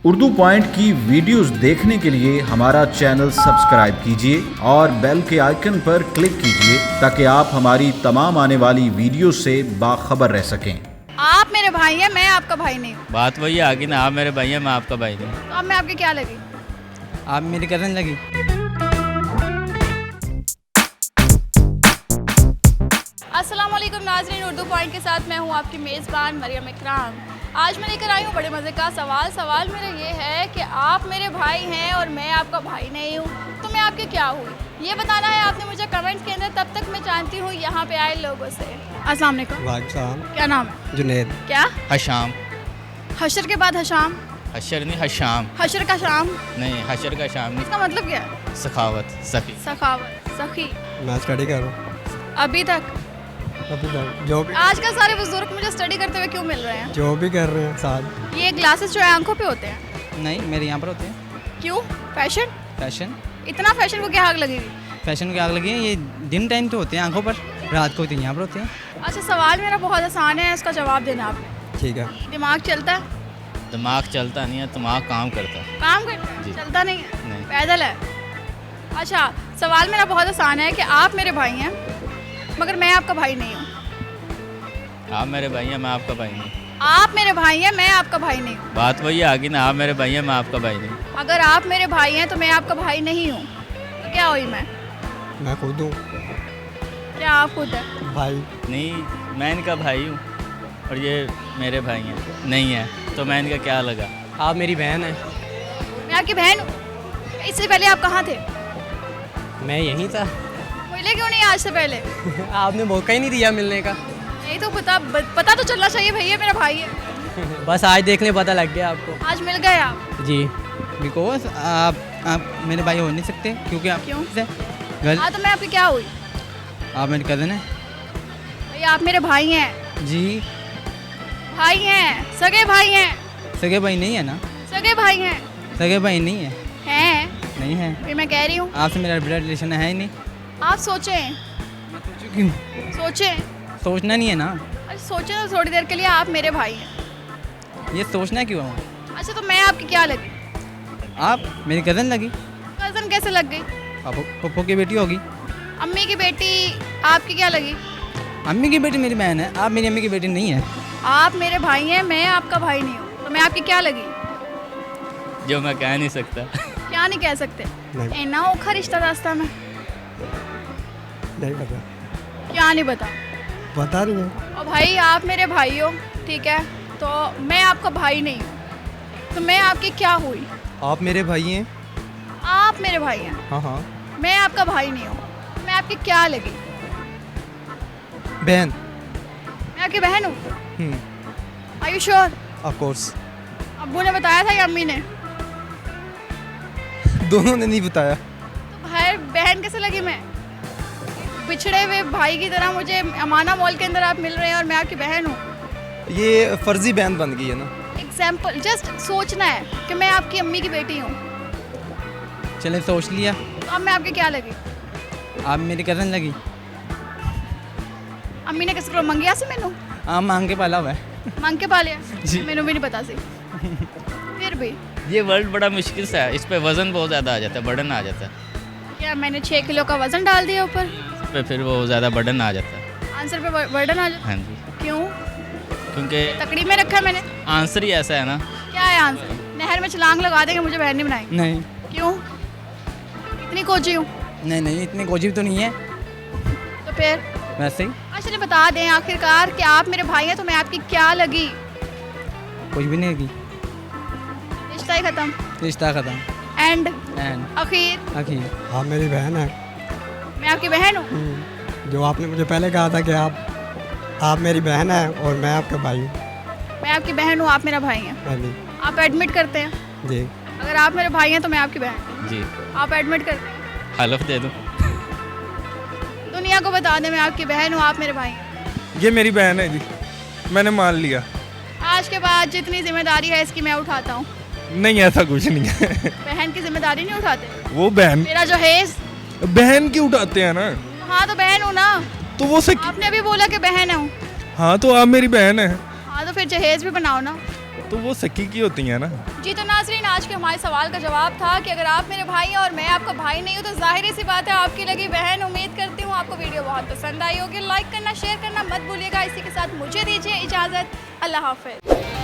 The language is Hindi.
उर्दू पॉइंट की वीडियोस देखने के लिए हमारा चैनल सब्सक्राइब कीजिए और बेल के आइकन पर क्लिक कीजिए ताकि आप हमारी तमाम आने वाली वीडियो से बाखबर रह सकें। आप मेरे भाई हैं, मैं आपका भाई नहीं हूँ। बात वही आ गई ना, आप मेरे भाई हैं, मैं आपका भाई नहीं। तो अब मैं आपकी क्या लगी? आप मेरी कज़न लगी। अस्सलाम वालेकुम नाज़रीन, उर्दू पॉइंट के साथ मैं हूँ आपकी मेज़बान मरियम इकराम। आज मैं लेकर आई हूँ बड़े मज़े का सवाल मेरा ये है कि आप मेरे भाई हैं और मैं आपका भाई नहीं हूँ, तो मैं आपकी क्या हुई ये बताना है आपने मुझे कमेंट्स के अंदर। तब तक मैं जानती हूँ यहाँ पे आए लोगों से। अस्सलाम वालेकुम। वालेकुम। क्या नाम है? जुनैद। क्या? हशाम। हशर के बाद हशाम? हशर नहीं, हशाम। हशर का शाम? नहीं, हशर का शाम नहीं। इसका मतलब क्या है? सखावत, सखी। सखावत, सखी। मैं स्टडी कर रहा हूँ अभी तक? अभी तक जो भी आजकल सारे बुजुर्ग मुझे स्टडी करते हुए क्यों मिल रहे हैं? जो भी कर रहे हैं साथ। ये ग्लासेस जो है आंखों पे होते हैं? नहीं, मेरे यहाँ पर होते हैं। क्यों? फैशन? फैशन इतना फैशन को क्या आग लगेगी? फैशन की आग लगी है। ये दिन टाइम तो होते हैं आंखों पर, रात को होते हैं यहाँ पर होते हैं। अच्छा, सवाल मेरा बहुत आसान है, इसका जवाब देना आपने। ठीक है। दिमाग चलता है? दिमाग चलता नहीं है, दिमाग काम करता है। काम करता है? जी। चलता नहीं है? नहीं। पैदल है? अच्छा, सवाल मेरा बहुत आसान है कि आप मेरे भाई हैं मगर मैं आपका भाई नहीं हूँ। आप मेरे भाई हैं, मैं आपका भाई नहीं। आप मेरे भाई हैं, मैं आपका भाई नहीं हूँ। बात वही आ गई ना, आप मेरे भाई हैं, मैं आपका भाई नहीं। अगर आप मेरे भाई हैं तो मैं आपका भाई नहीं हूँ, तो क्या हुई मैं खुद हूँ क्या आप खुद है? भाई। नहीं, मैं इनका भाई हूँ और ये मेरे भाई हैं नहीं है, तो मैं इनका क्या लगा। आप मेरी बहन है। मैं आपकी बहन हूँ। इससे पहले आप कहाँ थे? मैं यहीं था। मिले क्यों नहीं आज से पहले? आपने मौका ही नहीं दिया मिलने का। नहीं तो पता तो चलना चाहिए भैया मेरा भाई है। बस आज देखने पता लग गया आपको। आज मिल गए आप? जी, बिकॉज आप मेरे भाई हो नहीं सकते क्योंकि आप क्यों? गल हाँ, तो मैं आपकी क्या हुई? आप मेरी कज़न है। भैया आप मेरे भाई हैं। जी, भाई हैं, सगे भाई हैं। सगे भाई नहीं है ना? सगे भाई हैं। सगे भाई नहीं है। हैं? नहीं है। फिर मैं कह रही हूँ आपसे मेरा ब्लड रिलेशन है ही नहीं। आप सोचें। क्यों? सोचें। सोचना नहीं है ना। अरे सोचें तो थोड़ी देर के लिए, आप मेरे भाई हैं। ये सोचना क्यों है? अच्छा, तो मैं आपकी क्या लगी? आप मेरी कज़न लगी। कज़न कैसे लग गई? पप्पू की बेटी होगी। अम्मी की बेटी आपकी क्या लगी? अम्मी की बेटी मेरी बहन है, आप मेरी अम्मी की बेटी नहीं है। आप मेरे भाई हैं, मैं आपका भाई नहीं हूँ, तो मैं आपकी क्या लगी? जो मैं कह नहीं सकता। क्या नहीं कह सकते? नहीं। इतना औखा रिश्ता रास्ता में नहीं पता। क्या नहीं बता? बता रही है। और भाई आप मेरे भाई हो, ठीक है, तो मैं आपका भाई नहीं हूँ, तो मैं आपकी क्या हुई? आप मेरे भाई हैं। आप मेरे भाई हैं, हाँ हाँ। मैं आपका भाई नहीं हूँ, तो मैं आपकी क्या लगी? बहन। मैं आपकी बहन हूँ? Are you sure? Of course. अब्बू ने बताया था या अम्मी ने? दोनों ने नहीं बताया। तो भाई बहन कैसे लगी मैं? बिछड़े हुए भाई की तरह मुझे अमाना मॉल के अंदर आप मिल रहे हैं और मैं आपकी बहन हूँ। ये फर्जी बहन बन गई है ना। एग्जाम्पल जस्ट सोचना है कि मैं आपकी अम्मी की बेटी हूँ, चले सोच लिया। तो अब मैं आपकी क्या लगी? आप मेरी कज़न लगी। अम्मी ने किसी को मंगिया से मैनू आप मांग के पाला हुआ है। मांग के पा लिया? जी। मैनू भी नहीं पता सी। फिर भी ये वर्ड बड़ा मुश्किल सा है, इस पे वज़न बहुत ज़्यादा आ जाता है, बर्डन आ जाता है। क्या मैंने 6 किलो का वजन डाल दिया ऊपर? इस पे फिर वो ज़्यादा बर्डन आ जाता है। आंसर पे बर्डन आ जाए? हाँ जी, क्यों? क्योंकि तकड़ी में रखा है मैंने। आंसर ही ऐसा है ना। क्या है आंसर? नहर में छलांग लगा देंगे, मुझे बहन नहीं बनाएंगे। नहीं क्यों? इतनी कोची हूँ? नहीं नहीं, इतनी कोजी तो नहीं है। तो फिर वैसे ही अच्छा, चलिए बता दें आखिरकार कि आप मेरे भाई हैं, तो मैं आपकी क्या लगी? कुछ भी नहीं की। रिश्ता ही खत्म, रिश्ता खत्म। एंड एंड आखिर आखिर आप मेरी बहन है। मैं आपकी बहन हूँ। जो आपने मुझे पहले कहा था कि आप मेरी बहन है और मैं आपका भाई हूँ। मैं आपकी बहन हूँ, आप मेरा भाई हैं। पहले आप एडमिट करते हैं? जी। अगर आप मेरे भाई हैं तो मैं आपकी बहन। जी, आप एडमिट करते हैं? हलफ दे दूँ। दुनिया को बता दें मैं आपकी बहन हूँ, आप मेरे भाई हैं। ये मेरी बहन है जी, मैंने मान लिया। आज के बाद जितनी जिम्मेदारी है इसकी मैं उठाता हूँ। नहीं, ऐसा कुछ नहीं है। बहन की जिम्मेदारी नहीं उठाते? वो बहन मेरा जो हेज। बहन की उठाते हैं ना। हाँ, तो बहन हूँ ना। तो वो आपने भी बोला कि बहन हूँ। हाँ, तो आप मेरी बहन है। हाँ, तो फिर जहेज भी बनाओ ना। तो वो सकी की होती हैं ना। जी तो नाजरीन, आज के हमारे सवाल का जवाब था कि अगर आप मेरे भाई हैं और मैं आपका भाई नहीं हूँ तो जाहिर सी बात है आपकी लगी बहन। उम्मीद करती हूँ आपको वीडियो बहुत पसंद आई होगी। लाइक करना, शेयर करना मत भूलिएगा। इसी के साथ मुझे दीजिए इजाज़त। अल्लाह हाफ़िज़।